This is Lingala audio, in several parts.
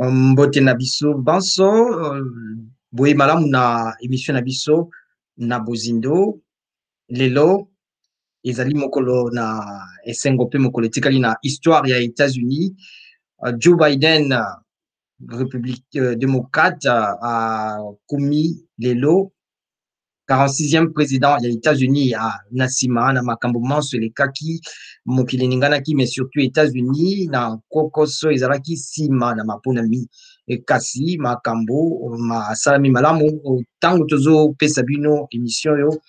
Mbote na biso banso boye malamu na émission na biso na bozindo lelo ezali mokolo na esengo pe mokolo etikali na histoire ya États-Unis. Joe Biden République démocrate a commis lelo 46e président ya États-Unis a nasima na makambo manso elekaki mokili eninganaki mais surtout États-Unis na kokoso ezalaki sima na maponami ekasi makambo masalami malamu ntango tozopesa bino émission oyo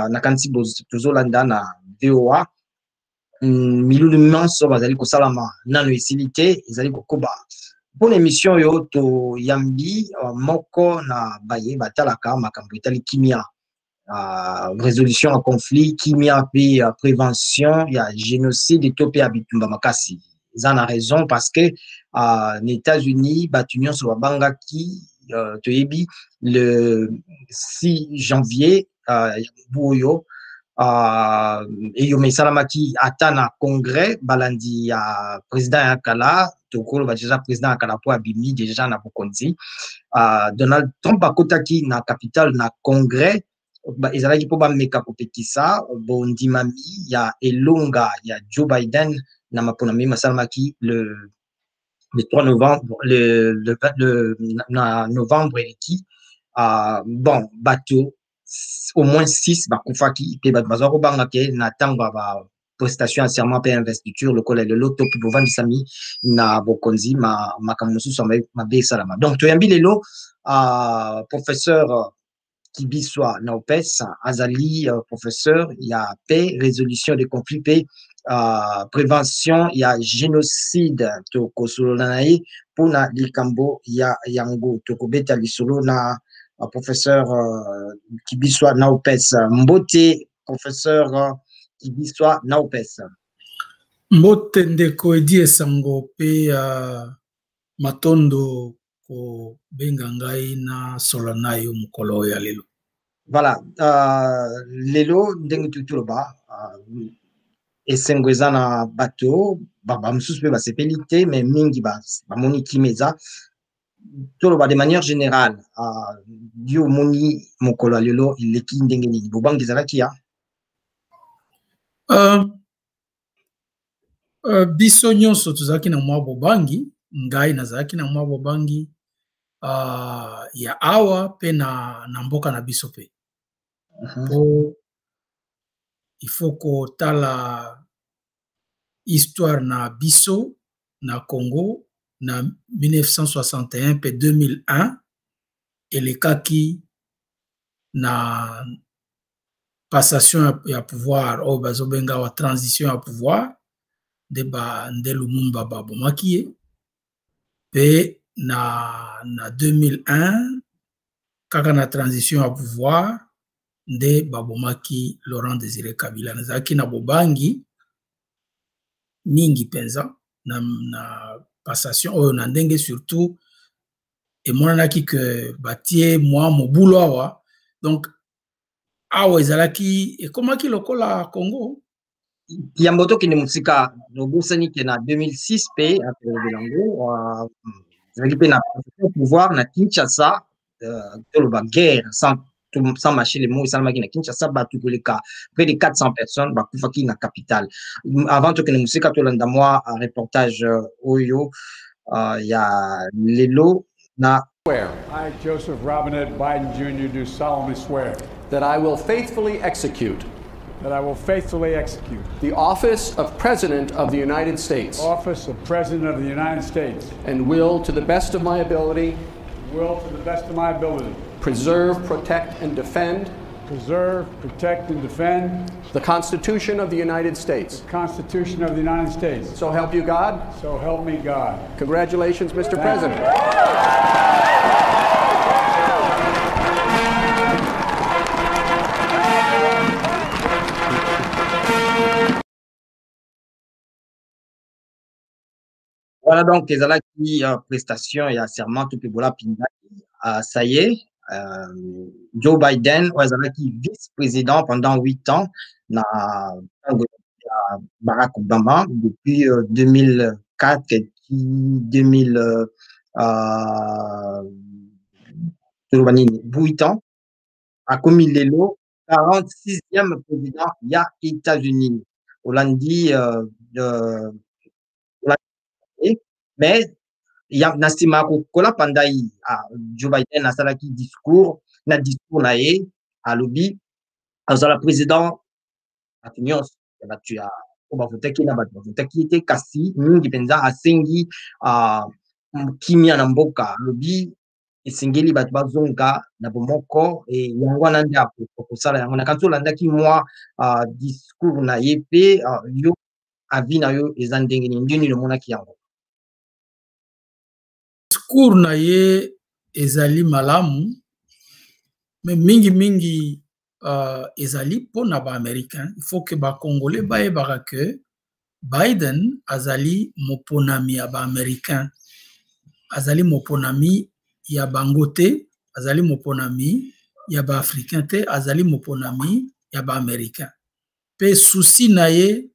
nakanisi tozolanda na VOA milulu nyonso bazali kosalama nano esili te ezali kokoba mpona émission oyo toyambi moko na baye batalaka makambo etali kimia résolution à conflit kimia pe prévention ya génocide to pe abitumba makasi eza na raison parce que na États-Unis bato nyonso babangaki toyebi le 6 janvier mbu oyo eyoma esalamaki ata na congrès balandi ya président ya kala tokoloba déjà président ya kala po abimi déjà na bokonzi Donald Trump akotaki na capitale na congrès ezalaki mpo bameka kopekisa bondimami ya elonga ya Joe Biden na maponami masalamaki le 3 novembre na novembre eleki bon bato au moins 6 bakufaki pe bato bazwa kobanga ke na ntango ya prestation ya serment pe investiture lokola lelo to mpe bovandisami na bokonzi makambo mosusu mabe esalama donc toyambi lelo professeur Kibiswa Naupes azali professeur ya paix résolution des conflits paix prévention ya génocide tokosolola na ye mpona likambo ya yango tokobeta lisolo na professeur Kibiswa Naupes. Mbote professeur Kibiswa Naupes. Mbote ndeko edi esango pe matondo ko benga ngai na solo na yo mokolo ya lelo. Voilà, lelo ndenge tutuloba esengo eza na bato bamosusu mpe basepeli te mais mingi bamoni kimi eza toloba de manière générale yo omoni mokolo ya lelo eleki ndenge nini bobangi ezalaki ya biso nyonso tozalaki na mwa bobangi ngai nazalaki na mwa bobangi ya awa pe na mboka na biso pe po il faut kotala histoire na biso na Congo na 1961 pe 2001 elekaki na passation ya pouvoir oyo bazobenga wa transition ya pouvoir nde Lumumba babomaki ye pe na 2001 kaka na transition ya pouvoir nde babomaki Laurent Désiré Kabila. Nazalaki na bobangi mingi penza na passation oyo na ndenge surtout emonanaki ke batie mwa mobulu awa donc awa ezalaki ekomaki lokola Congo yambo tokende mosika nobosani ke na 2006 pe apelobelango ezalaki mpe na pouvoir na Kinshasa toloba guerre sans mâcher les mots esalamaki na Kinshasa bato koleka près de 400 personnes bakufaki na capitale avant tokende mosika tolanda mwa reportage oyo ya lelo na I, Joseph Robinette Biden Jr. do solemnly swear that I will faithfully execute the office of President of the United States and will, to the best of my ability, preserve, protect, and defend the Constitution of the United States. So help you God. So help me God. Congratulations, Mr. President. Voilà donc ezalaki prestation ya serment to pe bola pinda ça y est Joe Biden ezalaki vice-président pendant 8 ans na Barack Obama depuis 2004 et 2000 Bouitan a commis l'élo 46e président il y a États-Unis. Hollandi, mais il y a Nasima Kola Pandai Joe Biden a salaki discours na ye à lobby azala président atunions tu as voté qui na voté qui était kasi mingi penza asengi kimia na mboka lobby esengeli bato bazonga na bomoko e yango wana nde akosala yango na kanti olandaki mwa discours na ye mpe yo avi na yo eza ndenge nini ndio nini omonaki yango discours na ye ezali malamu mais mingi ezali pona ba américain il faut que ba congolais bayebaka que Biden azali moponami ya ba américain azali moponami ya bango te azali moponami ya ba africain te azali moponami ya ba américain pe souci na ye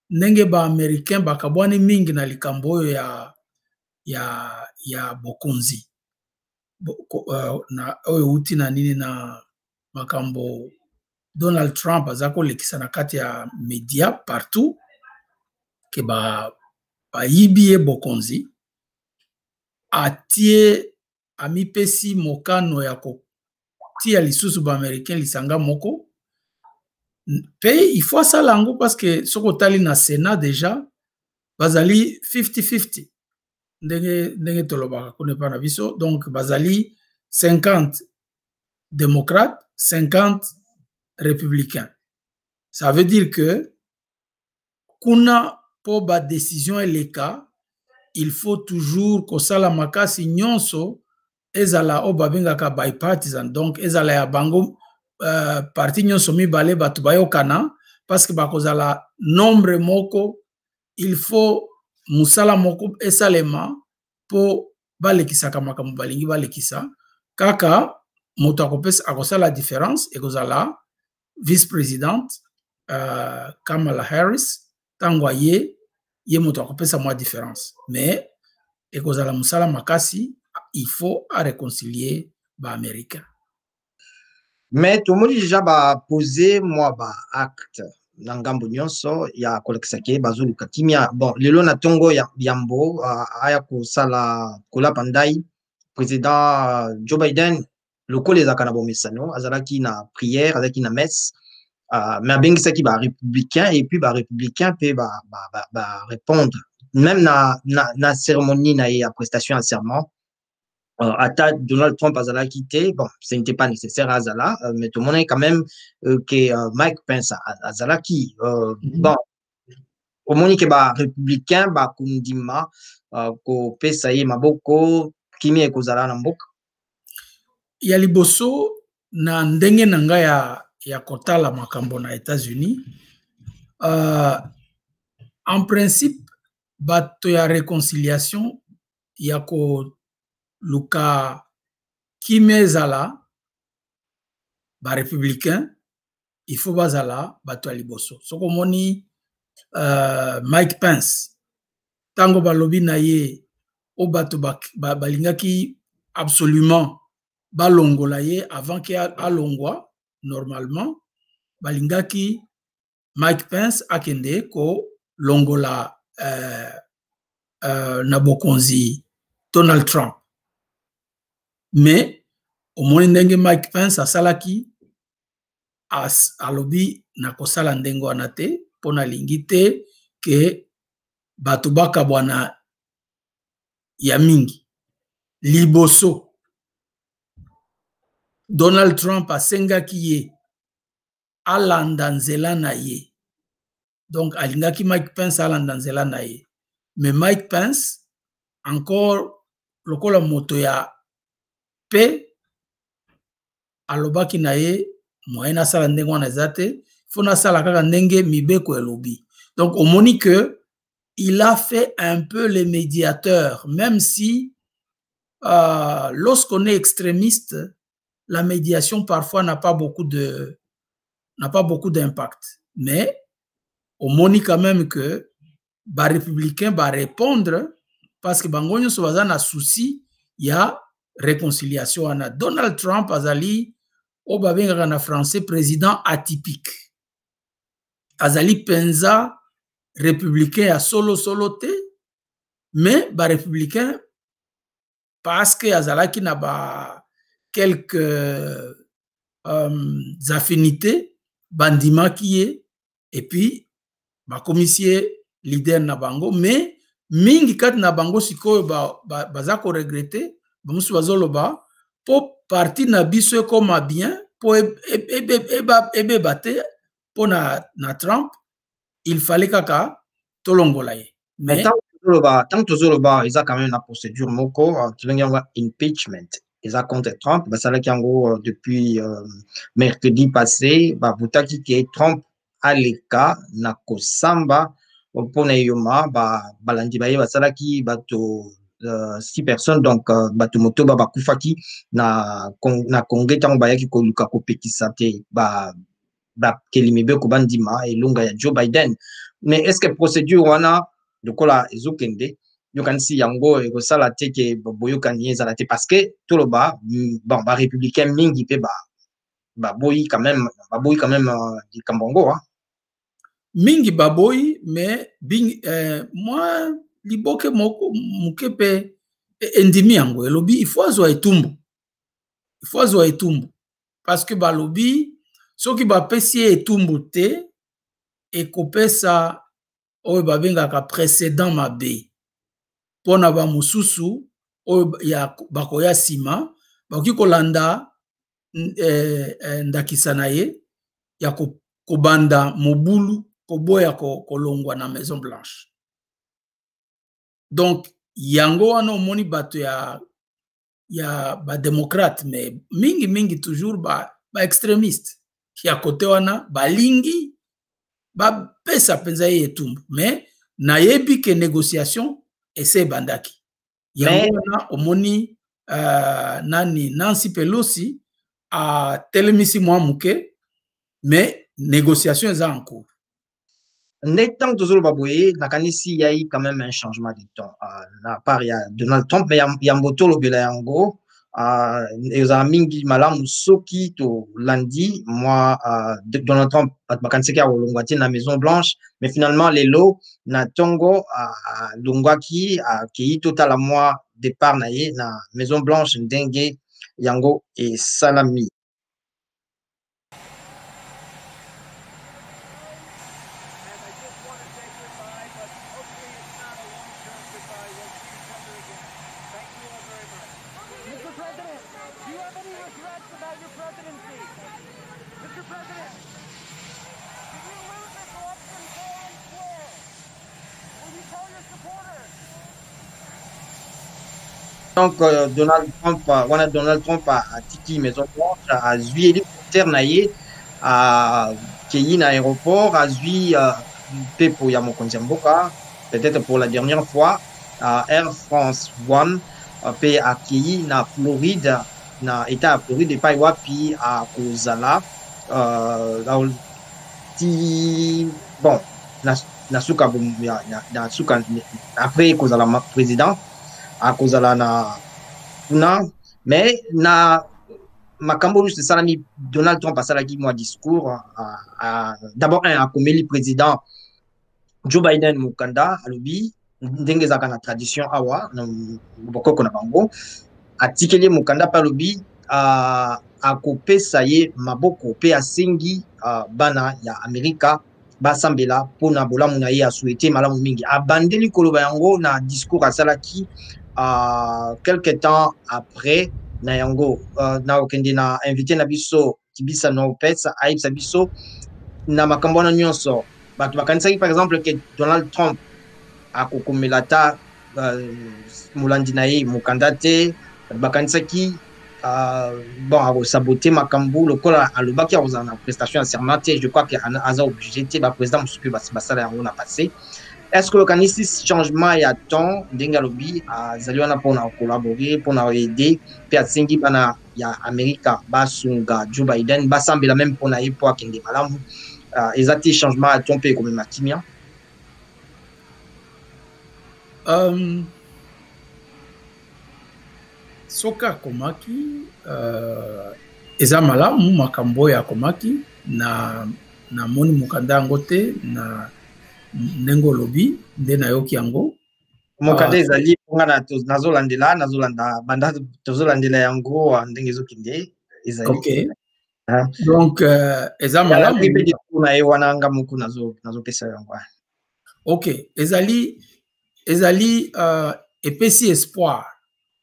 ndenge ba américain bakabwani mingi na likambo oyo ya bokonzi na oyo uti na nini na makambo Donald Trump aza kolekisa na kati ya media partout ke bayibi ye bokonzi atie amipesi mokano ya kotia lisusu ba-américain lisanga moko pe il faut asala yango parce que soki otali na Sénat déjà bazali 50-50 ndenge tolobaka kuna epai na biso donc bazali 50 démocrates 50 républicains ça veut dire que kuna po ba décision eleka il faut toujours kosala makasi nyonso ezala o babengaka bipartisan donc ezala ya bango parti nyonso mibale bato bayokana parce que bakozala nombre moko il faut musala moko esalema po balekisaka makambo balingi balekisa kaka moto akosala différence ekozala vice-présidente Kamala Harris tango ye moto akopesa mwa différence mais ekozala musala makasi il faut à réconcilier ba américain mais tout le monde déjà ba poser moi ba acte na ngambo nyonso ya kolekisa ke bazoluka kimia bon lelo na tongo ya yambo aya kosala kola pandai président Joe Biden lokole ezaka na bomesano azalaki na prière azalaki na messe mais abengisaki ba républicain et puis ba républicain pe ba répondre même na cérémonie na ya prestation à serment ata Donald Trump azala quitté bon ce n'était pas nécessaire azala mais tout le monde est quand même que Mike Pence azala qui bon au moins que ba républicain ba kundima ko pesa ye maboko kimi ekozala na mboka ya liboso na ndenge na nga ya kotala makambo na États-Unis en principe bato ya réconciliation ya ko luka kimi ezala ba républicain il faut bazala bato ya liboso soko moni Mike Pence tango balobi na ye o bato balingaki absolument balongola ye avant que alongwa normalement balingaki Mike Pence akende ko longola na bokonzi Donald Trump mais au moins ndenge Mike Pence asalaki alobi na kosala ndenge wana te pona lingi te ke bato bakabwana ya mingi liboso Donald Trump asengaki ye alanda nzela na ye donc alingaki Mike Pence alanda nzela na ye mais Mike Pence encore lokola moto ya pe alobaki na ye moyen asala ndenge wana eza te faut nasala kaka ndenge mibeko elobi donc on moni que il a fait un peu le médiateur même si lorsqu'on est extrémiste la médiation parfois n'a pas beaucoup d'impact mais on moni quand même que ba républicain ba répondre parce que bango nyonso baza na souci ya réconciliation wana. Donald Trump azali o babengaka na français président atypique. Azali penza républicain ya solo te, mais ba républicain parce que azalaki na ba quelques affinités bandimaki ye et puis ba commissaire leader na bango, mais mingi kati na bango sikoyo baza ko regretter bamusu bazoloba po parti na biso ekoma bien po ebeba te po na Trump il fallait kaka tolongola ye. Mais tant que Zoloba, ils ont quand même la procédure moko qui vient impeachment. Ils ont contre Trump, bah ça là qui en gros depuis mercredi passé, bah butaki que Trump a le cas na kosamba pour na yoma bah balandi bah ça là qui bah to 6 personnes donc bah to moto bah kufaki na congrès tant bah yaki ko luka ko pekisa te bah kelimibe ko bandima et lunga ya Joe Biden. Mais est-ce que procédure wana de kola ezokende yokanisi yango ekosala te ke boyokani ezala te parce que toloba bon ba républicain mingi pe boyi quand même di kambongo mingi baboyi mais moi liboke moko mukepe endimi yango elobi il faut azwa etumbu parce que balobi soki bapesi etumbu te ekopesa oyo babengaka précédent mabe pona ba mususu oyo ya bakoya sima bakoki kolanda ndakisa na ye ya kobanda mobulu koboya kolongwa na Maison Blanche. Donc yango wana omoni bato ya ba démocrate mais mingi toujours ba extrémiste ya kote wana balingi ba pesa penza ye etumbu mais nayebi ke négociation ese bandaki yango wana omoni nani Nancy Pelosi a telemisi mwa muke mais négociation eza en cours. N'étant toujours baboye nakanisi il y a eu quand même un changement de ton à part il y a Donald Trump mais il y a mboto lobela yango eza mingi malamu soki to lundi moi Donald Trump bakanseki ya kolongwa te na Maison Blanche mais finalement lelo na tongo longwaki akei totala moi départ na ye na Maison Blanche ndenge yango e salami. Donc Donald Trump a tiki Maison Blanche a zui hélicoptère naye a keyi na aéroport a zui pepo ya mokonzi mboka peut-être pour la dernière fois Air France One pe a keyi na Floride na état Floride pa wapi a kozala ti bon na suka après kozala président à cause de la mais na makambo c'est ça mi Donald Trump a salaki moi discours d'abord un akomeli président Joe Biden mukanda alobi ndenge za kana tradition awa na bokoko na bango atikeli mukanda pa alobi akopesa ye maboko pe asengi bana ya Amerika basambela pona bolamu na ye a souhaité malamu mingi abandeli koloba yango na discours asalaki quelque temps après na yango na okende na invité na biso Tibisa no pesa aibisa biso na makambo na nyonso bato bakanisaki par exemple que Donald Trump akokomela ta mulandi na ye mukanda te bakanisaki bon akosabote makambo lokola alobaki akozala na prestation ya serment te je crois que aza obligé te baprésident mosusu mpe basala yango na passé. Est-ce que le canisi changement y a temps denga lobby a zaliwana pour collaborer pour aider puis à singi bana ya America basunga Joe Biden basambela même pour na pour kende malamu ezati changement à ton pays comme matimia soka komaki eza malamu makambo ya komaki na moni mokanda yango te na ndenge olobi nde nayoki yango mokanda ezali ngana nazolanda banda tozolandela yango ndenge ezokende ezali. OK. Donc eza malamu na ye wana nga moko nazopesa yango. OK, ezali epesi espoir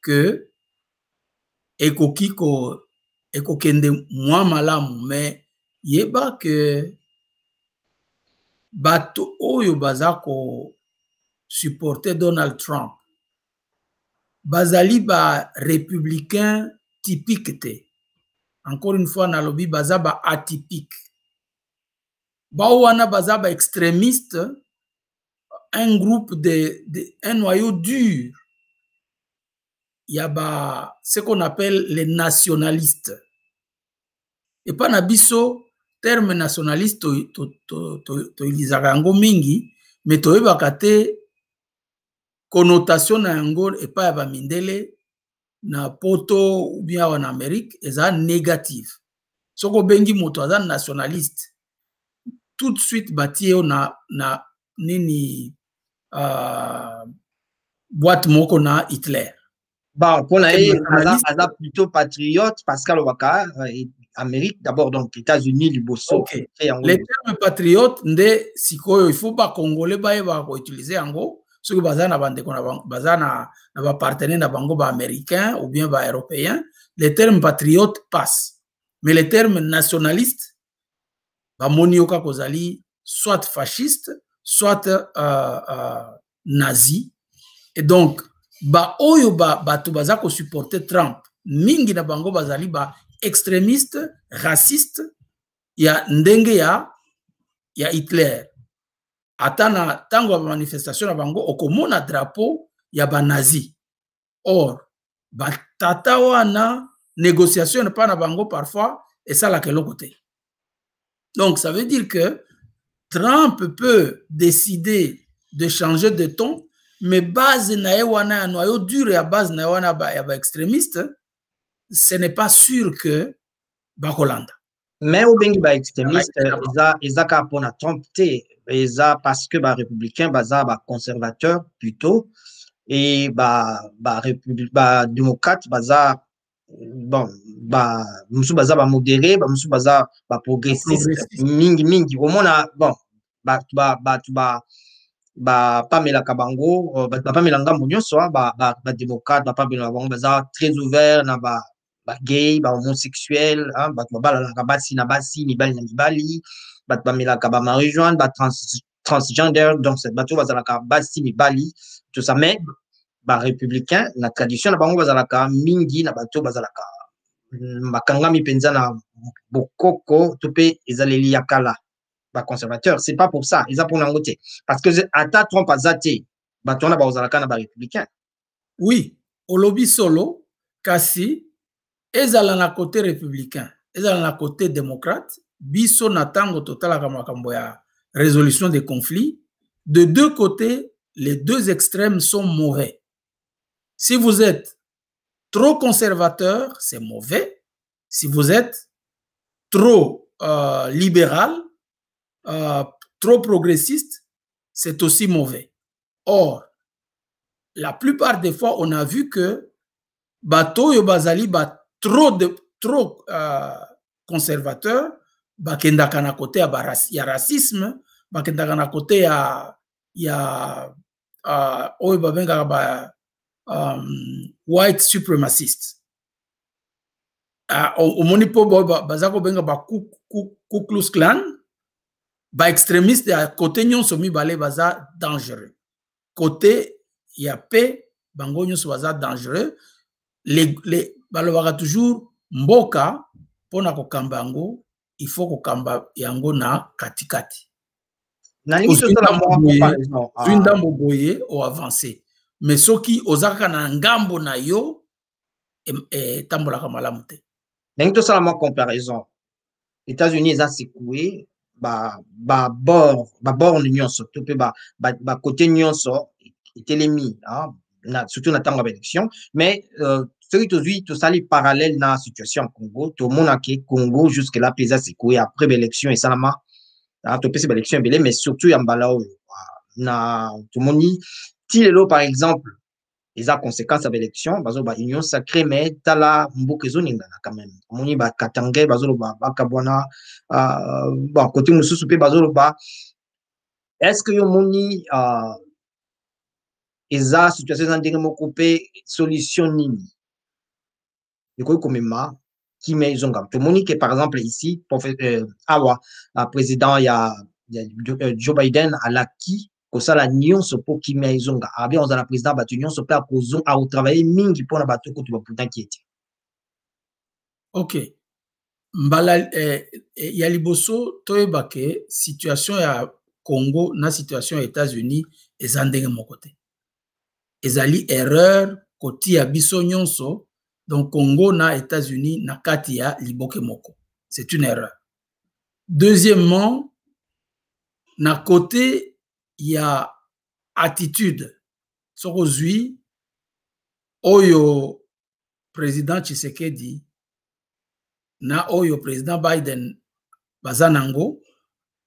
que ekokende mwa malamu, mais yeba que bato oyo baza ko supporter Donald Trump bazali ba républicain typique te. Encore une fois nalobi baza ba atypique. Ba wana baza ba extrémiste, un groupe un noyau dur. Il y a ce qu'on appelle les nationalistes. Et pas na biso terme nationaliste to ilizaka yango mingi, mais to yebaka te connotation na yango et pas ba mindele na poto ou bien en Amérique eza négative. Soko bengi moto aza nationaliste tout de suite batie na nini boîte moko na Hitler. Bon, pour aza plutôt patriote parce que l'Owaka, Amérique d'abord, donc États-Unis, Liboso. Okay. Les termes patriotes, nde sikoyo, il faut pas congolais ba utiliser ango, ceux qui bazana bandeko na bazana na ba partenaire na bango ba américain ou bien ba européen, les termes patriotes passent. Mais les termes nationalistes, ba monioka kozali soit fasciste, soit nazi. Et donc ba oyo bato baza ko supporter Trump mingi na bango bazali ba extrémiste raciste ya ndenge ya Hitler. Atana tango ba manifestation na bango okomona drapeau ya ba nazi. Or ba tata wana négociation pa na bango parfois et ça la keloko te. Donc ça veut dire que Trump peut décider de changer de ton, mais base na wana noyau dur ya base na wana ba extrémiste, ce n'est pas sûr que bakolanda. Mais au bengi ba extrémiste eza ka pona Trump te eza parce que ba républicain baza ba conservateur plutôt et ba démocrate baza bon musu baza ba modéré musu baza ba progressiste mingi au mona bon pamela kabango pamela ngambo nyonso ba démocrate pamela bango baza très ouvert na ba gay ba homosexuel ba balalaka basi na basi mibali na mibali ba pamelaka ba marijuana ba transgender donc cette bato bazalaka basi mibali tout ça mais ba républicain na tradition na bango bazalaka mingi na bato bazalaka makangami penza na bokoko to pe ezaleli yakala. Conservateur, c'est pas pour ça, ils ont pour l'angoté. Parce que ata Trump a zate, batona ba ozalaka na ba républicain. Oui, au lobby solo, kasi ezala na côté républicain, ezala na côté démocrate, biso na tango total ka makambo ya résolution des conflits, de deux côtés, les deux extrêmes sont mauvais. Si vous êtes trop conservateur, c'est mauvais. Si vous êtes trop libéral, trop progressiste, c'est aussi mauvais. Or, la plupart des fois, on a vu que bato yo bazali trop conservateur, bakendaka na côté ya racisme, bakendaka na côté ya oyo babengaka ba white supremacist. Omoni po bazako benga ba Ku Klux Klan, ba extrémiste à côté nyonso mibale baza dangereux. Côté ya paix, bango nyonso baza dangereux. Les balobaka toujours mboka pona kokamba yango, il faut kokamba yango na katikati. Ndambo boye o avancé. Mais soki ozaka na ngambo na yo tambolaka malamu te. Nangi to sala mo comparaison. États-Unis ont secoué bord nyonso to pe côté nyonso etelemi surtout na tango d'élection mais soki tozwi tosali parallèle na situation ya Congo tomonaki Congo jusque là pesa sekoye après baélection esalama topesi baélection ebele mais surtout ya mbala oyo na tomoni ti lelo par exemple eza conséquence ya baélection bazoba union sacrée mais tala mboka ezoningana quand même omoni bakatange bazoloba bakabwana bon côté mosusu mpe bazoloba est-ce que yo moni eza situation eza ndenge moko mpe solution nini ekoki komema kimia ezonga tomoni que par exemple ici awa président ya Joe Biden alaki kosala nyonso mpo kimia ezonga abi ozala président bato nyonso mpe akotravaille mingi mpona bato kutu baputan ki ete ok mbala ya liboso toyeba ke situation ya Congo na situation ya États-Unis eza ndenge moko te ezali erreur kotia biso nyonso donc Congo na États-Unis na kati ya liboke moko c'est une erreur. Deuxièmement, na côté ya attitude soko zwi oyo président Tshisekedi na oyo président Biden baza nango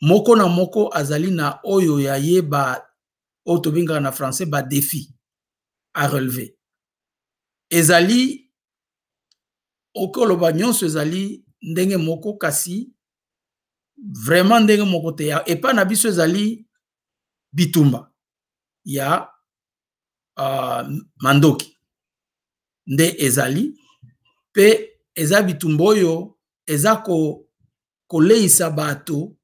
moko na moko azali na oyo ya yeba oyo tobengaka na français ba défi à relever ezali okoloba nyonso ezali ndenge moko kasi vraiment ndenge moko te epa na biso ezali bitumba ya mandoki nde ezali pe eza bitumba oyo eza koleisa bato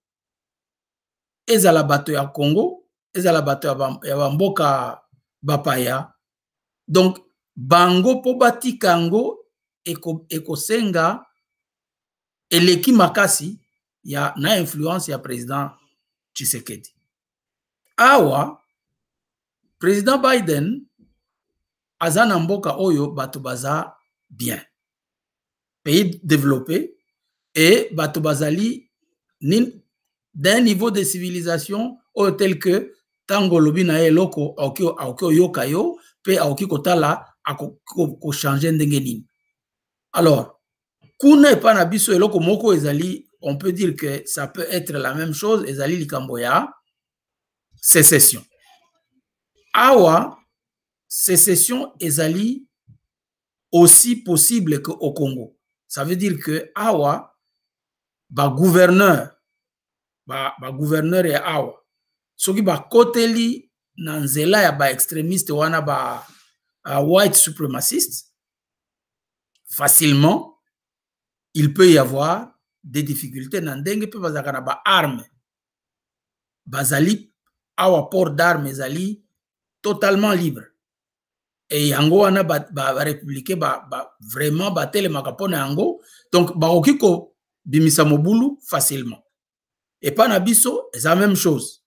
ezala bato ya Congo ezala bato ya bamboka bapaya donc bango po batika yango ekosenga eleki makasi ya na influence ya président Tshisekedi. Awa président Biden aza na mboka oyo bato baza bien pays développé et bato bazali d'un niveau de civilisation oyo tel que tango lobi na eloko aoki oyoka yo pe aoki kotala ako changer ndenge nini. Alors kuna epa na biso eloko moko ezali on peut dire que ça peut être la même chose ezali likambo ya sécession. Awa sécession ezali aussi possible que au Congo. Ça veut dire que awa ba gouverneur ya awa soki ba koteli na nzela ya ba extrémiste wana ba white suprémaciste facilement il peut y avoir des difficultés na ndenge pe bazaka na ba armes bazali awa port d'armes ezali totalement libre et yango wana ba républicain vraiment batelemaka mpona yango donc bakoki ko bimisa mobulu facilement et pas na biso eza même chose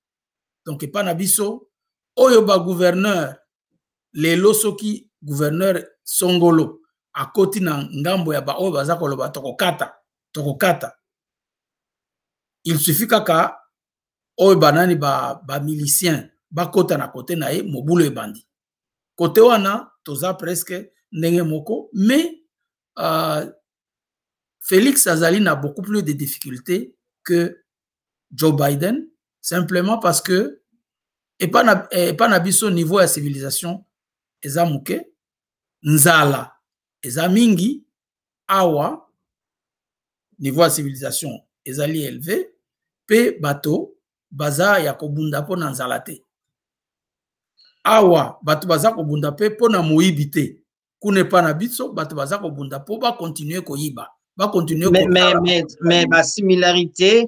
donc et pas na biso oyo ba gouverneur lelo soki gouverneur Songolo akoti na ngambo ya ba oyo baza koloba tokokata il suffit kaka oyo banani ba milicien bakota na kote na ye mobulu ebandi kote wana toza presque ndenge moko mais Félix azali na beaucoup plus de difficultés que Joe Biden simplement parce que et pas na biso niveau ya civilisation eza muke nzala eza mingi awa niveau ya civilisation ezali élevé pe bato baza ya kobunda po na nzala te awa bato baza kobunda pe po na moyibi te kuna epa na biso bato baza kobunda po ba continuer koyiba ba continuer mais ba similarité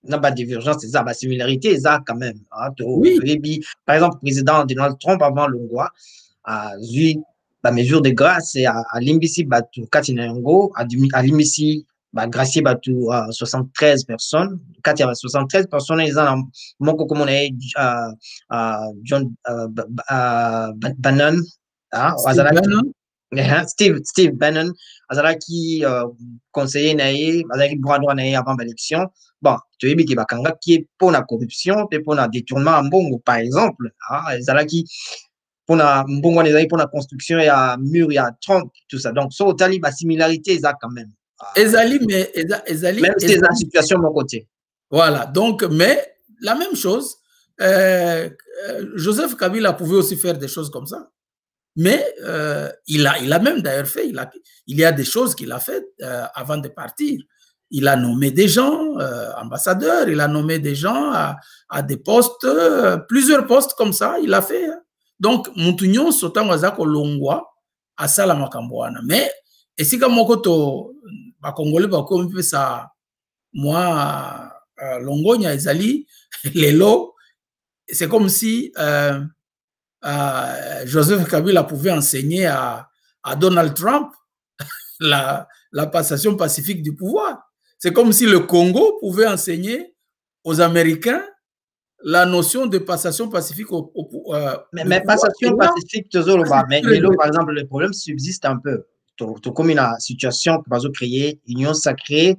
na ba divergence eza ba similarité eza quand même oui. Par exemple président Donald Trump avant longwa azui ba mesure de grâce a limbisi bato kati na yango a limbisi ba gracier bato 73 personnes kati ya 73 personnes eza na moko comme on a John Bannon Steve Bannon azalaki conseiller na ye azalaki bras droit na ye avant l'élection. Bon, tu sais que bakanga qui est pour la corruption, pour la détournement en bon par exemple, ezalaki pour la pour la construction, il y a mur, il y a Trump, tout ça. Donc, sur le la similarité, ils ont quand même. Ezali, même si c'est la situation de mon côté. Voilà. Donc, mais la même chose, Joseph Kabila pouvait aussi faire des choses comme ça. Mais il a même d'ailleurs fait, il y a des choses qu'il a faites avant de partir. Il a nommé des gens ambassadeurs, il a nommé des gens à des postes, plusieurs postes comme ça, il a fait. Donc, Moutounion, Sotan Wazako Longwa, à Salamakambouana. Mais, et si comme Mokoto, ba Congolais, ba comme ça, moi, Longonia, Ezali, Lelo, c'est comme si Joseph Kabila pouvait enseigner à Donald Trump la passation pacifique du pouvoir. C'est comme si le Congo pouvait enseigner aux Américains la notion de passation pacifique mais passation pacifique, mais par exemple, le problème subsiste un peu. Comme une situation qui va créer union sacrée,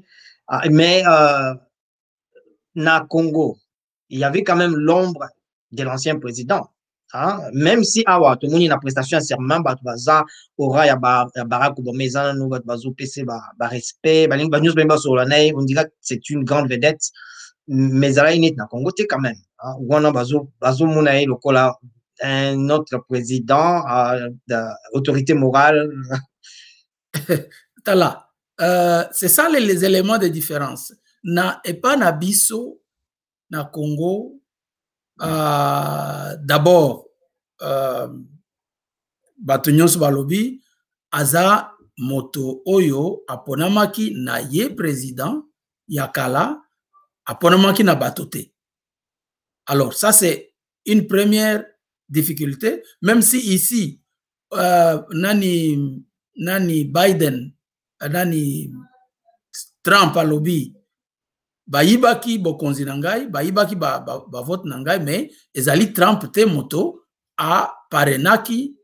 mais dans le Congo, il y avait quand même l'ombre de l'ancien président. Hein? Même si tout le monde a une prestation à serment, aura Barack Obama, respect, on dirait que c'est une grande vedette, mais il est dans le Congo quand même. Un autre président d'autorité morale. Tala, c'est ça les éléments de différence. Et pas na biso, na Congo, d'abord, Batunios Balobi, aza moto oyo, aponamaki na ye président, yakala, aponamaki na batote. Alors, ça c'est une première difficulté, même si ici, nani Biden, nani Trump alobi, bayibaki bokonzi nangai, bayibaki ba vote nangai, mais ezali Trump te moto a parrainaki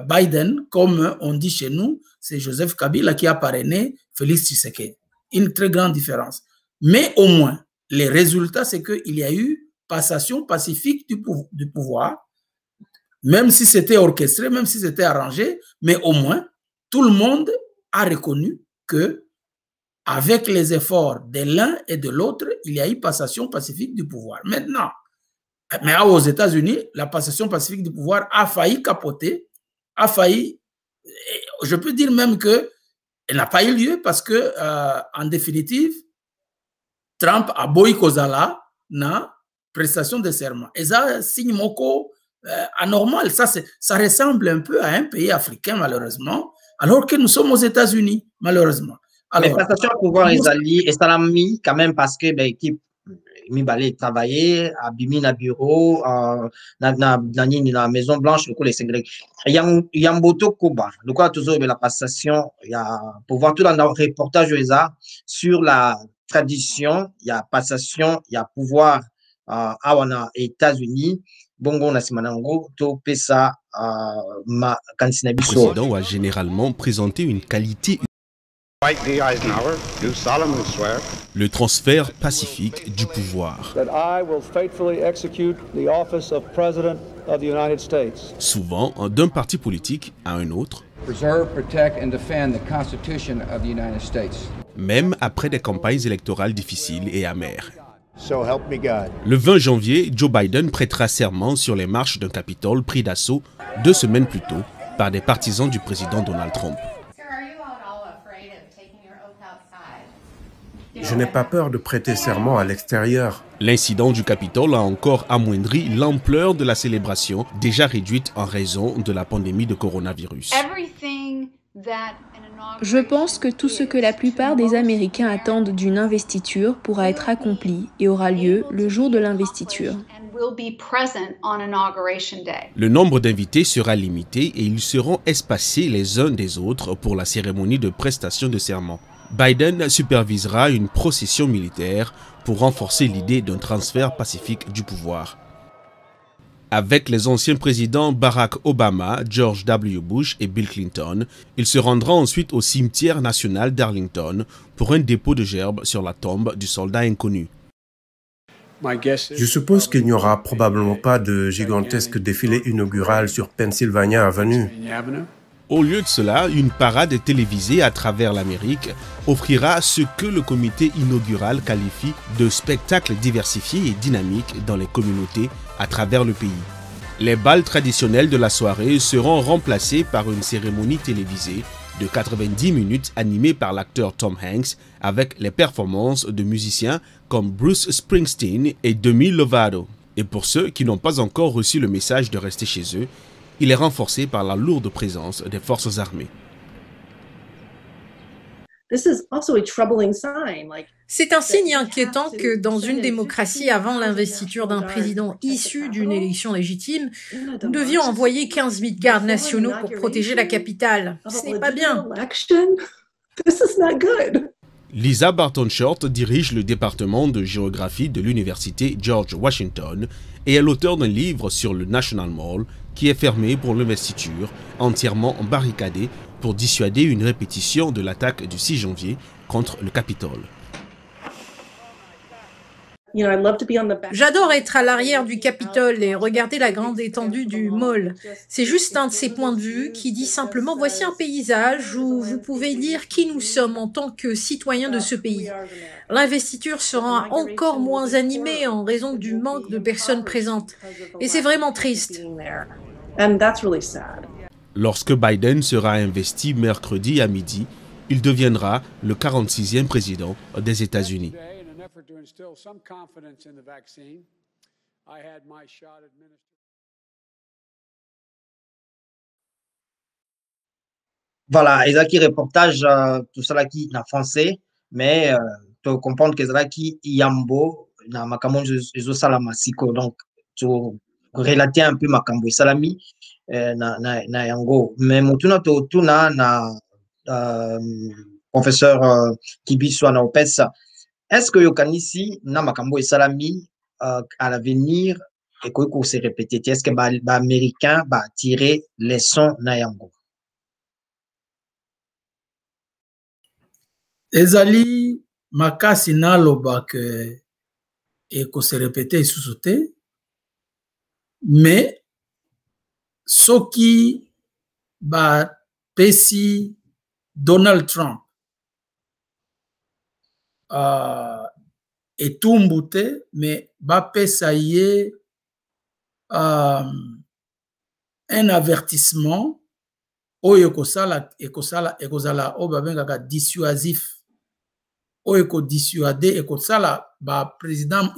Biden, comme on dit chez nous, c'est Joseph Kabila qui a parrainé Félix Tshisekedi. Une très grande différence. Mais au moins, les résultats, c'est qu'il y a eu passation pacifique du pouvoir, même si c'était orchestré, même si c'était arrangé, mais au moins, tout le monde a reconnu que avec les efforts de l'un et de l'autre, il y a eu passation pacifique du pouvoir. Maintenant, mais aux États-Unis, la passation pacifique du pouvoir a failli capoter, a failli, je peux dire même qu'elle n'a pas eu lieu parce que, en définitive, Trump a boycotté na prestation de serment. Et ça, signe moko anormal. Ça ressemble un peu à un pays africain, malheureusement, alors que nous sommes aux États-Unis, malheureusement. Alors, mais passation de pouvoir, et ça l'a mis quand même parce que l'équipe mi travailler à Bimi na bureau na Maison Blanche le coup les Sénégalais il y a un boto Koba le quoi toujours la passation il y a pour voir tout dans le reportage sur la tradition il y a passation il y a pouvoir à États-Unis bongo na simanango to pesa ma kantina biso. Le président a généralement présenté une qualité le transfert pacifique du pouvoir. Souvent, d'un parti politique à un autre, même après des campagnes électorales difficiles et amères. Le 20 janvier, Joe Biden prêtera serment sur les marches d'un Capitole pris d'assaut 2 semaines plus tôt par des partisans du président Donald Trump. Je n'ai pas peur de prêter serment à l'extérieur. L'incident du Capitole a encore amoindri l'ampleur de la célébration, déjà réduite en raison de la pandémie de coronavirus. Je pense que tout ce que la plupart des Américains attendent d'une investiture pourra être accompli et aura lieu le jour de l'investiture. Le nombre d'invités sera limité et ils seront espacés les uns des autres pour la cérémonie de prestation de serment. Biden supervisera une procession militaire pour renforcer l'idée d'un transfert pacifique du pouvoir. Avec les anciens présidents Barack Obama, George W. Bush et Bill Clinton, il se rendra ensuite au cimetière national d'Arlington pour un dépôt de gerbes sur la tombe du soldat inconnu. Je suppose qu'il n'y aura probablement pas de gigantesque défilé inaugural sur Pennsylvania Avenue. Au lieu de cela, une parade télévisée à travers l'Amérique offrira ce que le comité inaugural qualifie de spectacle diversifié et dynamique dans les communautés à travers le pays. Les bals traditionnels de la soirée seront remplacés par une cérémonie télévisée de 90 minutes animée par l'acteur Tom Hanks avec les performances de musiciens comme Bruce Springsteen et Demi Lovato. Et pour ceux qui n'ont pas encore reçu le message de rester chez eux, il est renforcé par la lourde présence des forces armées. C'est un signe inquiétant que dans une démocratie avant l'investiture d'un président issu d'une élection légitime, nous devions envoyer 15 000 gardes nationaux pour protéger la capitale. Ce n'est pas bien. Lisa Barton-Short dirige le département de géographie de l'université George Washington et est l'auteur d'un livre sur le National Mall qui est fermé pour l'investiture, entièrement barricadé pour dissuader une répétition de l'attaque du 6 janvier contre le Capitole. J'adore être à l'arrière du Capitole et regarder la grande étendue du mall. C'est juste un de ces points de vue qui dit simplement voici un paysage où vous pouvez lire qui nous sommes en tant que citoyens de ce pays. L'investiture sera encore moins animée en raison du manque de personnes présentes. Et c'est vraiment triste. Lorsque Biden sera investi mercredi à midi, il deviendra le 46e président des États-Unis. Voilà, ezaki reportage tout ça là qui en français, mais tu comprendre que ça qui yambo na makambo ezo sala masiko, donc tu relater un peu makambo salami na yango, mais mutuna to tuna na professeur Kibiso na opesa. Est-ce que yokanisi na makambo salami à l'avenir et que se répéter, est-ce que ba américain ba tirer leçon na yango? Ezali makasi naloba ke ekose répéter isusu te, mais soki bapesi Donald Trump etumbu te, mais bapesa ye un avertissement oyo ekozala oyo babengaka dissuasif, oyo ekodissuade ekosala baprésident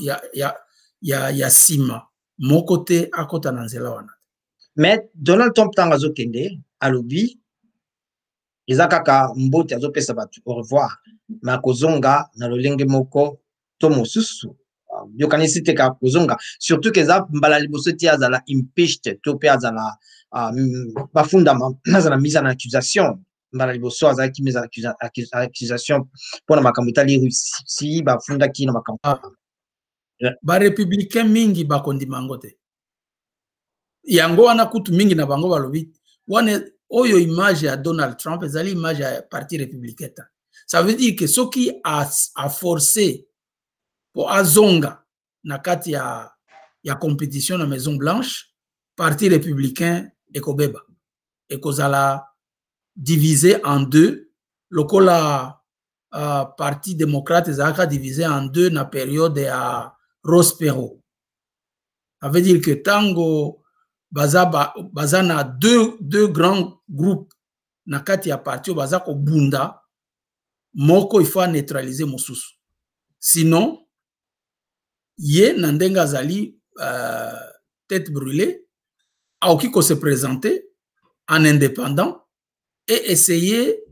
ya sima moko te akota na nzela wana. Mais Donald Trump ntango azokende alobi eza kaka mbote azopesa bato au revoir, mais akozonga na lolenge moko to mosusu. Yokanisi te kaka kozonga, surtout que eza mbala liboso te azala impeached to mpe azala bafundama azala mise en accusation. Mbala liboso azalaki mise en accusation mpona makambo etali Russie bafundaki na makambo. Barépublicain mingi bakondima yango te, yango wana kutu mingi na bango balobi wana oyo image ya Donald Trump ezali image ya parti républicain. Ça veut dire que soki a forcé pour azonga na kati ya compétition na Maison Blanche, parti républicain ekobeba ekozala divisé en deux, lokola parti démocrate ezalaka divisé en deux na période ya Ross Perot. Ça veut dire que tango baza na deux grands groupes na kati ya parti baza ko bunda moko, il faut neutraliser mosusu, sinon ye na ndenge azali tête brûlée aoki ko se présenter en indépendant et essayer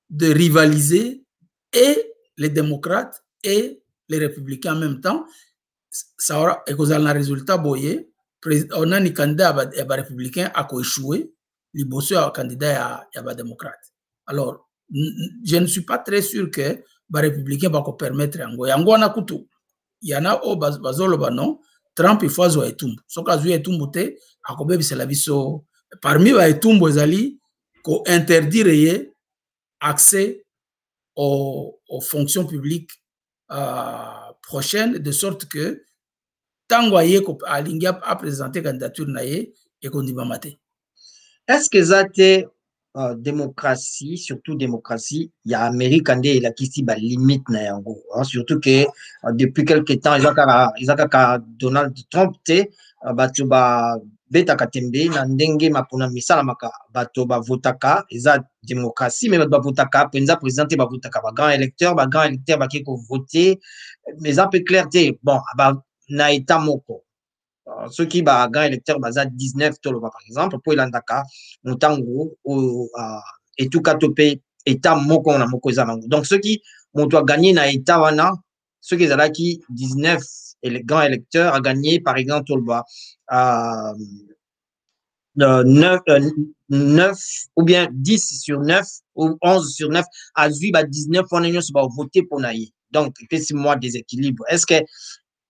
de rivaliser et les démocrates et les républicains en même temps. Ça aura un résultat boye. On a un candidat à républicain à échoué, liboso à candidat à démocrate. Alors, je ne suis pas très sûr que les républicains vont permettre yango na kutu. Il y en a au bazolo non, Trump il faut azoa etumbu. Soka azoa etumbu te, akobe bisela biso parmi ba etumbu ezali ko interdire accès aux fonctions publiques prochaines, de sorte que tango aye alingi a présenter candidature na ye et kondimama te. Est-ce que ça te démocratie, surtout démocratie, il y a Amérique et la qui ba limite na yango, surtout que depuis quelques temps ils ont Donald Trump te bato ba beta katembe na ndenge mapona misala maka bato ba votaka eza démocratie mais ba votaka penza président ba votaka ba grand électeur ba ki ko voter mais ça peut clair te bon ba na état moko ceux qui ba grand électeur baza 19 toloba par exemple pour ilandaka mutango et tout cas topé état moko na moko za nango donc ceux qui moto a gagné na état wana ceux qui zala qui 19 et les grands électeurs a gagné par exemple toloba 9 ou bien 10 sur 9 ou 11 sur 9 à 19 on a voté pour naïe donc c'est moi déséquilibre est-ce que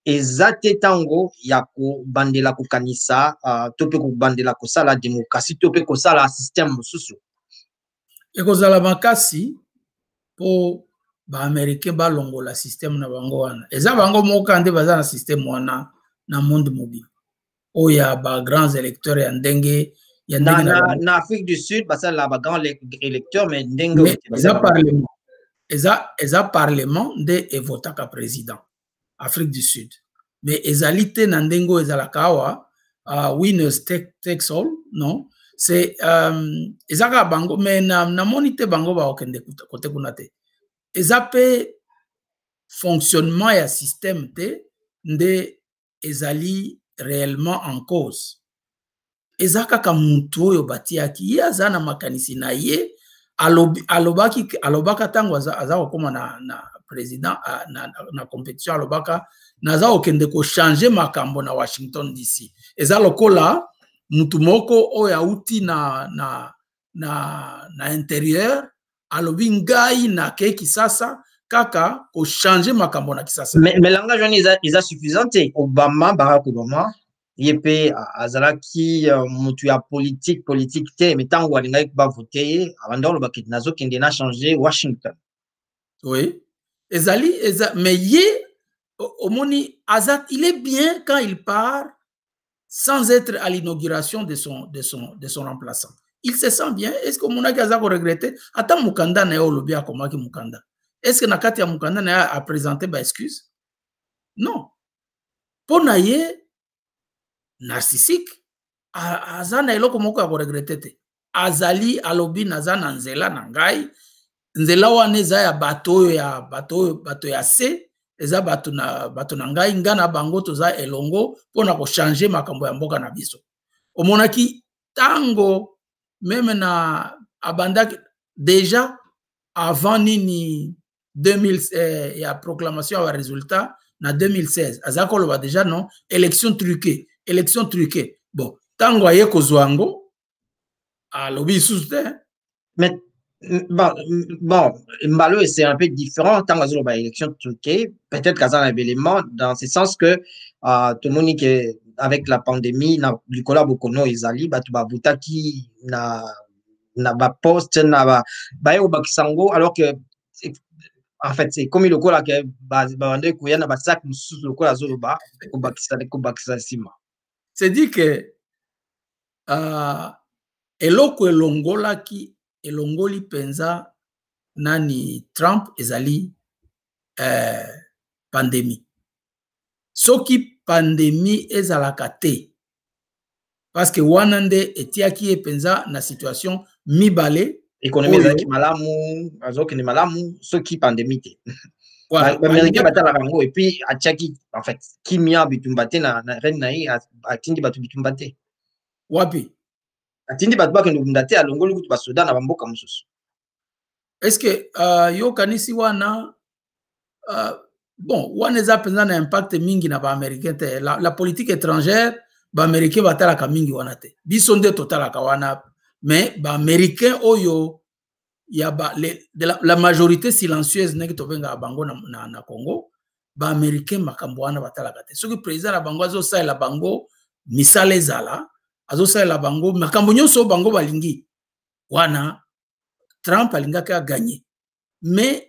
ezate tango ya ko bandela ko kanisa tope ko bandela ko sala démocratie tope ko sala système mosusu ekozala makasi po ba américain ba longola système na bango wana eza bango moka nde baza na système wana na monde mobile oya ba grands électeurs ya ndenge na Afrique du Sud basa la ba grands électeurs mais ndenge eza parlement nde evotaka président Afrique du Sud. Mais ezalité nandengo ezalakawa winners takes all, non? C'est ezaka bango mais na monite bango ba okende kote kunate. Ezape fonctionnement ya système te nde ezali réellement en cause. Ezaka ka muntu oyo batiaki ye azana makanisi na ye alobaka tango aza okoma na président na compétition alobaka naza okende ko changer makambo na Washington DC eza lokola mutu moko oyo auti na intérieur alobi ngai na ke Kisasa kaka ko changer makambo na Kisasa mais langage on is suffisante Barack Obama yepe azalaki mutu ya politique te mais tango alingai ba voter avant le bakit nazo kende na changer Washington oui mais omoni Azat il est bien quand il part sans être à l'inauguration de son remplaçant il se sent bien est-ce que monaki aza ko regretter ata mukanda na yo lobi akomaki mukanda est-ce que nakati ya mukanda na a présenter ba excuse non pona ye narcissique azana eloko moko ya ko regretter te azali alobi naza na nzela na ngai nzela wana eza ya bato ya se eza bato na ngai ngana bango toza elongo pona ko changer makambo ya mboka na biso omonaki tango même na abandaki déjà avant nini 2000 ya proclamation ya résultat na 2016 azako loba déjà non élection truquée bon tango aye kozwango alobi sous mais bon, Mbalo c'est un peu différent tant que la élection truquée, peut-être qu'à un élément dans ce sens que tout le monde qui avec la pandémie na Nicolas Bokono Izali batubabuta qui na ba poste na ba yo bakisango alors que en fait c'est comme le cola que bande kuya na ba sac sous le cola zoloba ko bakisa sima c'est dit que eloko elongola ki elongoli penza nani Trump ezali pandémie soki pandémie ezalaka te parce que wana nde etiaki epenza na situation mibale économie ezalaki malamu azokende malamu soki pandémie te américain batala bango et puis atiaki en fait kimia bitumba te na reine na ye atindi batu bitumba te wapi atindi bato bakende kunda te alongoli kutu basoda na bamboka mosusu est-ce que yo kanisi wana bon wana eza penza na impact mingi na baaméricain te la politique étrangère baaméricain batalaka mingi wana te biso nde totalaka wana mais baaméricain oyo ya la majorité silencieuse ndenge tobengaka bango na Congo baaméricain makambo wana batalaka te soki président na bango azosalela bango misala ezala azosalela bango makambo nyonso bango balingi wana Trump alingaki aganye mais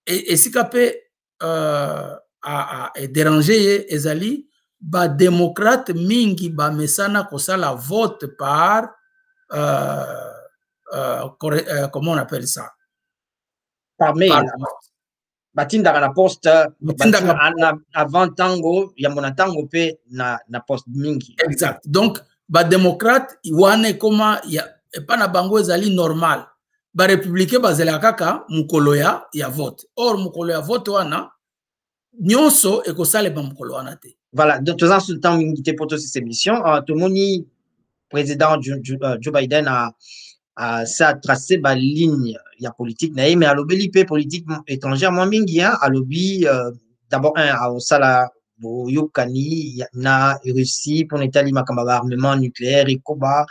esika pe a déranger ye ezali ba démocrate mingi ba mesana kosala vote par comment on appelle ça, par mail batindaka na poste avant tango ya mona tango pe na poste mingi. Exact. Donc ba démocrate wane koma ya epa na bango ezali normal, ba républicain bazela kaka mukolo ya vote. Or mukolo ya vote wana nyonso ekosala ba mukolo wana te. Voilà, donc tout ça sur le temps mingi te pour cette émission. Tout le monde président Joe Biden a ça tracé ba ligne ya politique na mais à lobby politique étrangère moins mingi à lobby d'abord à sala boyokani na Russie pour n'étaler makamba armement nucléaire et koba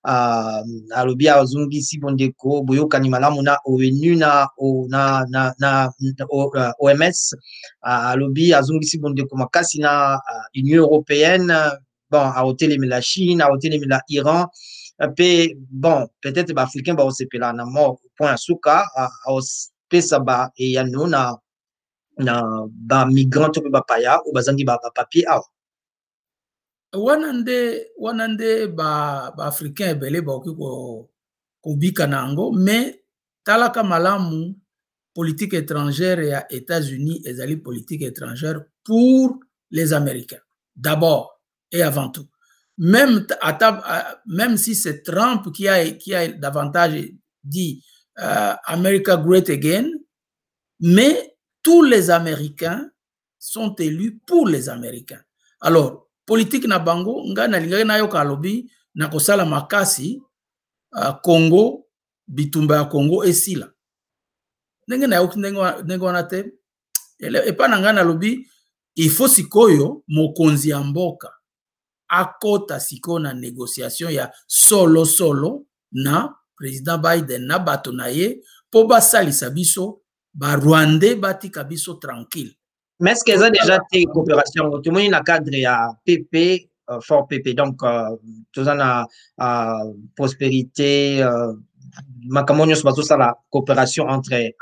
à lobby à zungi si bondeko boyokani malamu na ONU na OMS à lobby à zungi si bondeko makasi na Union européenne bon à hôtel la Chine à hôtel la Iran. Bon, peut-être les Africains vont se péler en mort point souka à pesa ba et ya no na ba migrant to ba paya ou bazangi ba papier awa wanande ba Africain belé ba ko bika nango mais talaka malamu politique étrangère ya États-Unis ezali politique étrangère pour les Américains d'abord et avant tout. Même si c'est Trump qui a davantage dit America Great Again, mais tous les Américains sont élus pour les Américains. Alors, politique na bango, nga na linga na yo kalobi na kosala makasi Congo, bitumba ya Congo esila. Ndenge na yo ndenge wana te, epa na nga na lobi, il faut sikoyo mokonzi ya mboka akota siko na négociation ya solo na président Biden na bato na ye po basalisa biso ba Rwandais batika biso tranquille. Mais est-ce qu'ils ont déjà été coopération tout le monde na cadre ya PP fort PP donc tout ça na prospérité makamonios bazo la coopération entre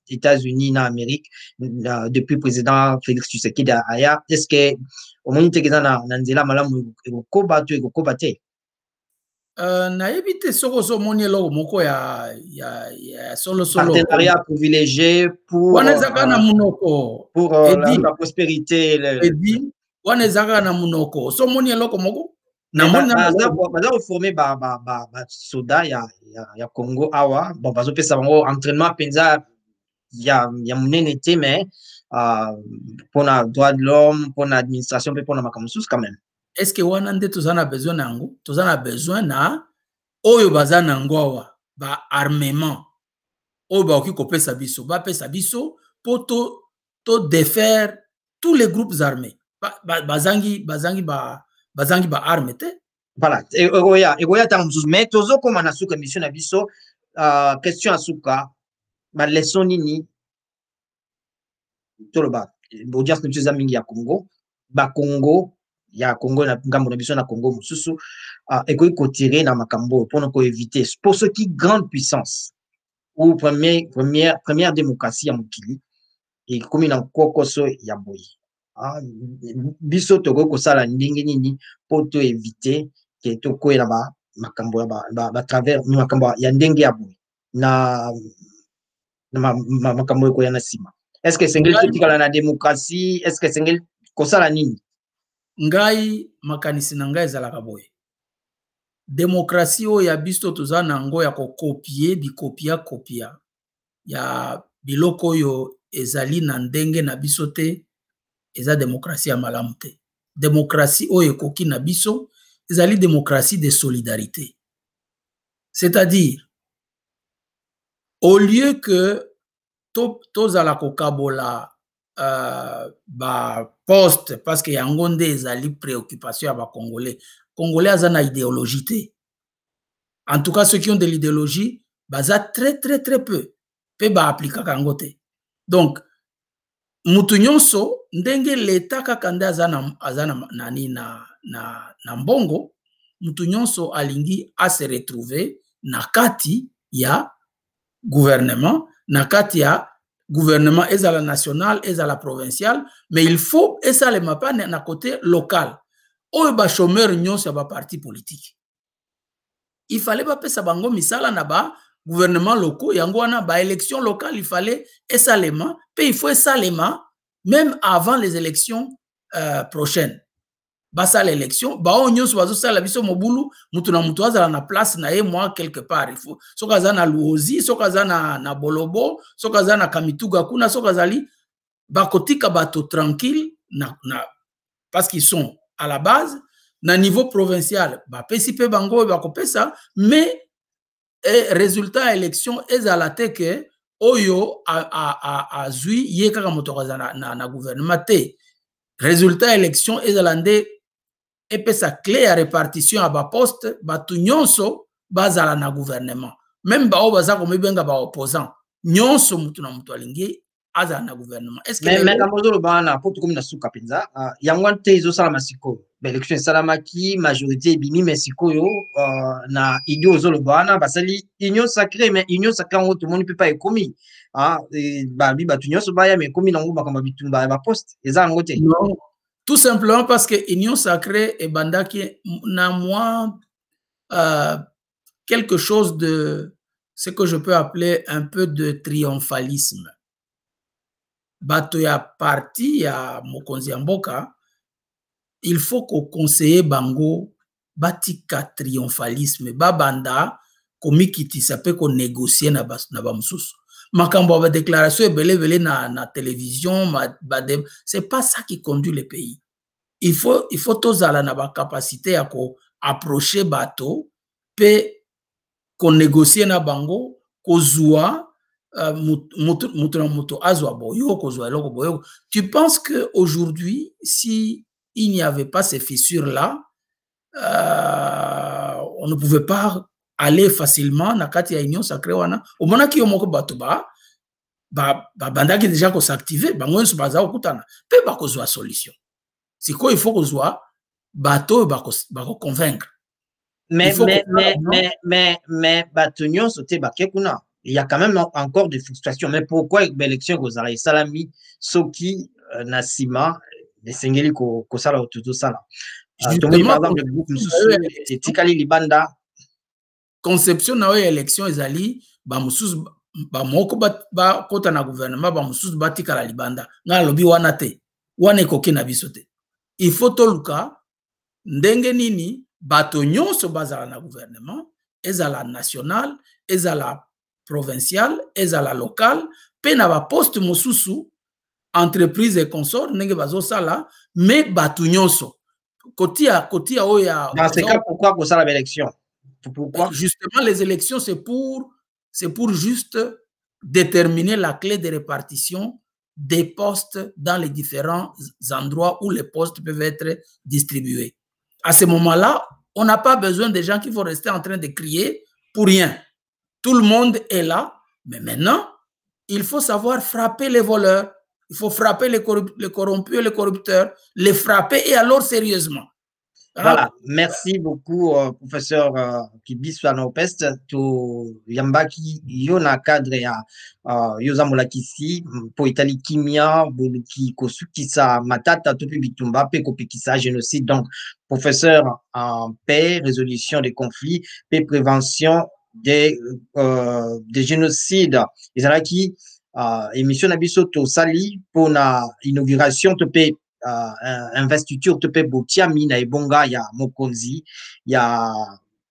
États-Unis na Amérique depuis président Félix Tshisekedi aya est-ce que au moins te na nzela malamu ekokoba te na ebite soko moni lo moko ya solo partenariat privilégié pour wanezaka munoko pour la prospérité edi wanezaka na munoko so moni eloko moko na moni baza formé ba soda ya Congo awa bon bazo pesa bango entraînement penza ya munene te mais pour la droit de l'homme, pour l'administration, pour la makamusus quand même. Est-ce que wanande tozana besoin nango? Tozana besoin na oyo bazana ngowa ba armement. Oyo ba oki kopesa biso, ba pesa biso pour to défaire tous les groupes armés. Bazangi ba armé te. Voilà, egoya tangusus mais tozo comme na suka mission na biso question asuka ba leçon nini toloba audience de mingi ya Congo ba Congo na ngambo na biso na Congo mususu ekoki ko tirer na makambo pour ko éviter pour ceux qui grande puissance ou première démocratie ya mokili et comme na kokoso ya boyi biso toko ko sala ndenge nini pour to éviter que to ko na ba makambo ba travers makambo ya ndenge ya boyi na makambo ko ya na sima. Est-ce que c'est la démocratie? Est-ce que c'est ça la nini? Ngai makanisi na ngai ezalaka boye. Démocratie o ya biso toza nango ya ko copier kopia ya biloko yo ezali na ndenge na biso te eza démocratie ya malamu te. Démocratie o ekoki na biso ezali démocratie de solidarité. C'est-à-dire au lieu que tozala kokabola ba poste parce que yango nde ezali préoccupation ya ba Congolais. Congolais azana idéologie te. En tout cas ceux qui ont de l'idéologie baza très peu pe ba appliquer kango te. Donc mutu nyonso ndenge l'État kaka nde azana nani na mbongo mutu nyonso alingi a se retrouver na kati ya gouvernement na kati ya gouvernement est à la nationale, est à la provinciale, mais il faut, et ça, les mapas, na côté local. Ou ba chômeur nyon sur ba parti politique. Il fallait pas faire ça bango misala na ba gouvernement locaux, yango wana ba élection locale, il fallait esalema, puis il faut esalema même avant les élections prochaines. Basa l'élection, ba on nyon so ça la biso mobulu, mutu na mutu azala na place na ye moi quelque part, il faut so kaza na Luozi, so kaza na Bolobo, so kaza na Kamituga kuna, so kazali ba kotika bato tranquille parce qu'ils sont à la base, na niveau provincial, bah PCP bango ba kopesa, mais résultat élection ezalate que oyo a zui ye kaka motokaza na gouvernement te. Résultat élection ezalande epesa clé à répartition à ba poste ba tunyonso bazala na gouvernement. Même ba obaza ko mibenga ba opposant. Nyonso mutu na mutu alingi aza na gouvernement. Est-ce que mais na mozolo bana pour tout comme na suka penza yangwante izo sala masiko l'élection salamaki majorité bimi mesiko yo na idio zolo bana basali union sacrée mais union sacrée tout le monde peut pas être commis ba tunyo so baya mais commis nango bakamba bitumba ba poste eza ngote. Non, tout simplement parce que union sacrée et bandaki na moi quelque chose de ce que je peux appeler un peu de triomphalisme. Bato ya parti ya mokonzi ya mboka, il faut qu'au conseiller bango batika triomphalisme babanda komikitisa pe ko négocier na ba mususu makambo ba déclaration ebele na télévision c'est pas ça qui conduit le pays. Il faut tozala na ba capacité ya ko approcher bato pe ko négocier na bango ko zua tu penses que aujourd'hui si il n'y avait pas ces fissures-là, on ne pouvait pas aller facilement na kati ya union sacrée wana. Au moment qui yomoko bato bandaki déjà ko s'activer, bango nso baza okutana, pe ba ko zwa solution. C'est quoi il faut ko zwa bato ba ko convaincre. Mais bato nyonso te ba kekuna. Il y a quand même encore des frustrations. Mais pourquoi l'élection aux arrêts salami soki nasima les sengeli ko sala tout ça là. Justement, par exemple, le groupe c'est Tikali Libanda. Conception na élection ezali ba mususu ba moko ba kota na gouvernement ba mususu ba Tikala Libanda. Na lobi wana te. Wana ekoki na biso te. Il faut toluka ndenge nini bato nyonso bazala na gouvernement, ezala national, ezala provincial, ezala local, pe na ba poste mususu entreprise et consort ndenge bazo sala, mais bato nyonso. Kotia oya. Dans ce cas, pourquoi pour ça l'élection? Pourquoi? Justement, les élections, c'est pour juste déterminer la clé de répartition des postes dans les différents endroits où les postes peuvent être distribués. À ce moment-là, on n'a pas besoin des gens qui vont rester en train de crier pour rien. Tout le monde est là, mais maintenant, il faut savoir frapper les voleurs. Il faut frapper les corrompus et les corrupteurs, les frapper et alors sérieusement. Voilà, merci beaucoup, professeur Kibiswa Nopest. To Yambaki, Yona cadre ya Yozamola Kisi, pour Italie Kimia, Boluki Kosukisa, Matata, Topi Bitumba, Pekopikisa, génocide. Donc, professeur en paix, résolution des conflits, paix, prévention des génocides. Izalaki, émission Nabiso to Sali, pour la inauguration, Topé. Investiture te pe botia mina ebonga ya mokonzi ya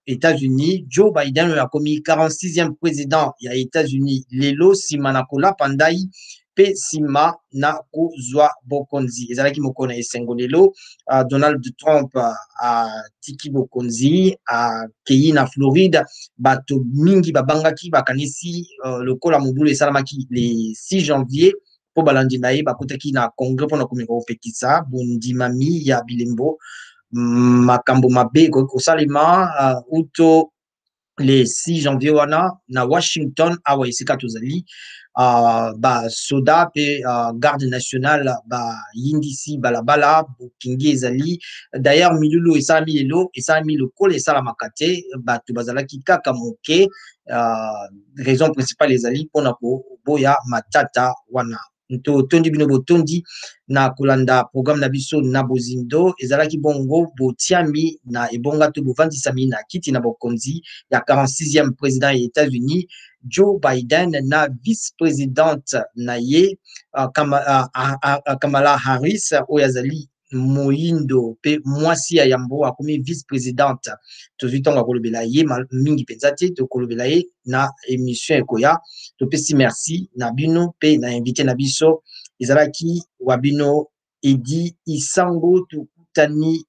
États-Unis. Joe Biden a commis 46e président ya États-Unis lelo sima na kola pandai pe sima na kozwa bokonzi ezalaki mokona esengo lelo. Donald Trump a tiki bokonzi a keyi na Floride bato mingi babangaki bakanisi lokola mobulu esalamaki le 6 janvier po balandi na ye bakotaki na congrès pona komika kopekisa bondimami ya bilembo makambo mabe kosalema uto le 6 janvier wana na Washington awa esika tozali ba soda pe garde nationale ba yindisi balabala bokingi ezali d'ailleurs milulu esalami lelo esalami lokola esalamaka te bato bazalaki kaka moke raison principale ezali mpona koboya matata wana tondi bino botondi na kolanda programme na biso na bozindo ezalaki bongo botiami na ebonga to bovandisami na kiti na bokonzi ya 46e président ya États-Unis Joe Biden na vice-présidente na ye Kamala Harris oyo azali moyindo pe mwasi ya yambo akomi vice-présidente tozwi ntongo akolobela ye mingi mpenza te tokolobela ye na émission ekoya topesi merci na bino pe na invité na biso ezalaki wa bino Edi Isango tukutani